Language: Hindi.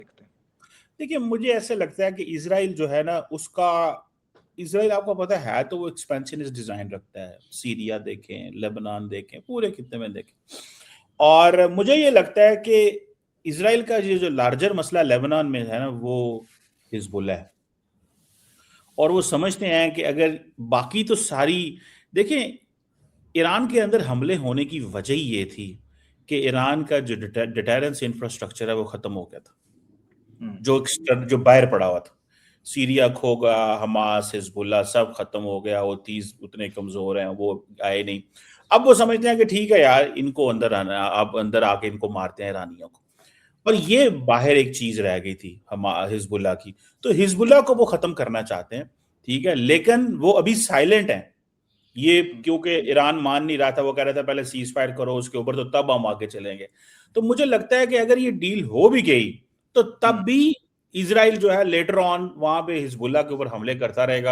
देखते हैं। देखिए, मुझे ऐसे लगता है कि इज़राइल जो है ना, इज़राइल आपको पता है तो वो एक्सपेंशनिस्ट डिज़ाइन रखता है। सीरिया देखें, लेबनान देखें, पूरे खित्ते में देखें। और मुझे ये लगता है कि इज़राइल का ये जो लार्जर मसला लेबनान में है ना, वो हिज़्बुल्लाह है। और वो समझते हैं कि अगर बाकी तो सारी देखें, ईरान के अंदर हमले होने की वजह ये थी कि ईरान का जो डिटेरेंस इंफ्रास्ट्रक्चर है वो ख़त्म हो गया था। जो बाहर पड़ा हुआ था, सीरिया खो गया, हमास, हिजबुल्लाह सब खत्म हो गया, वो तीस उतने कमजोर हैं, वो आए नहीं। अब वो समझते हैं कि ठीक है यार, इनको अंदर आना, अब अंदर आके इनको मारते हैं ईरानियों को। और ये बाहर एक चीज रह गई थी हम हिजबुल्लाह की, तो हिजबुल्लाह को वो खत्म करना चाहते हैं, ठीक है, लेकिन वो अभी साइलेंट है। ये क्योंकि ईरान मान नहीं रहा था, वो कह रहा था पहले सीज फायर करो, उसके ऊपर तो तब हम आगे चलेंगे। तो मुझे लगता है कि अगर ये डील हो भी गई तो तब भी इजराइल जो है लेटर ऑन वहां पे हिजबुल्लाह के ऊपर हमले करता रहेगा।